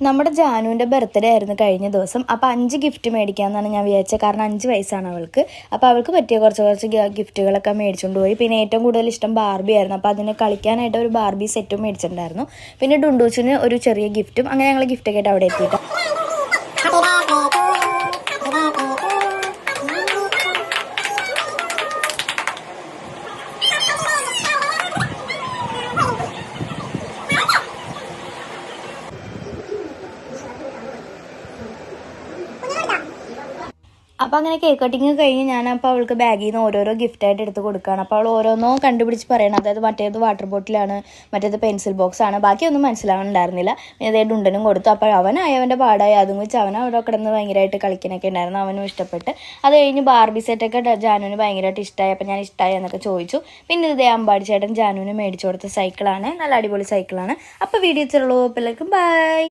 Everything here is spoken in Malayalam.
നമ്മുടെ ജാനുവിൻ്റെ ബർത്ത്ഡേ ആയിരുന്നു കഴിഞ്ഞ ദിവസം. അപ്പോൾ 5 ഗിഫ്റ്റ് മേടിക്കാമെന്നാണ് ഞാൻ വിചാരിച്ചത്. കാരണം 5 വയസ്സാണ് അവൾക്ക്. അപ്പോൾ അവൾക്ക് പറ്റിയ കുറച്ച് ഗിഫ്റ്റുകളൊക്കെ മേടിച്ചുകൊണ്ട് പോയി. പിന്നെ ഏറ്റവും കൂടുതൽ ഇഷ്ടം ബാർബി ആയിരുന്നു. അപ്പോൾ അതിന് കളിക്കാനായിട്ട് ഒരു ബാർബി സെറ്റും മേടിച്ചിട്ടുണ്ടായിരുന്നു. പിന്നെ ഡുണ്ടൂച്ചിന് ഒരു ചെറിയ ഗിഫ്റ്റും. അങ്ങനെ ഞങ്ങൾ ഗിഫ്റ്റൊക്കെ ആയിട്ട് അവിടെ എത്തിയിട്ട് അപ്പോൾ അങ്ങനെ കേക്ക് കട്ടിങ് കഴിഞ്ഞ് ഞാനപ്പോൾ അവൾക്ക് ബാഗിൽ നിന്ന് ഓരോരോ ഗിഫ്റ്റായിട്ട് എടുത്ത് കൊടുക്കുകയാണ്. അപ്പോൾ അവൾ ഓരോന്നോ കണ്ടുപിടിച്ച് പറയണം. അതായത് മറ്റേത് വാട്ടർ ബോട്ടിലാണ്, മറ്റേത് പെൻസിൽ ബോക്സ് ആണ്. ബാക്കിയൊന്നും മനസ്സിലാവുന്നുണ്ടായിരുന്നില്ല. അതേ ഡുണ്ടനും കൊടുത്തു. അപ്പോൾ അവൻ്റെ പാടായി. അതും വെച്ച് അവൻ അവിടെ കിടന്ന് ഭയങ്കരമായിട്ട് കളിക്കാനൊക്കെ ഉണ്ടായിരുന്നു. അവനും ഇഷ്ടപ്പെട്ട്. അത് കഴിഞ്ഞ് ബാർബി സെറ്റൊക്കെ ജാനുവിന് ഭയങ്കരമായിട്ട് ഇഷ്ടമായി. അപ്പോൾ ഞാൻ ഇഷ്ടമായി എന്നൊക്കെ ചോദിച്ചു. പിന്നെ ഇതേ അമ്പാടി ചേട്ടൻ ജാനുവിന് മേടിച്ചു കൊടുത്ത സൈക്കിളാണ്. നല്ല അടിപൊളി സൈക്കിളാണ്. അപ്പോൾ വീഡിയോ ഇത്രയുള്ളൂ. എല്ലാവർക്കും ബൈ.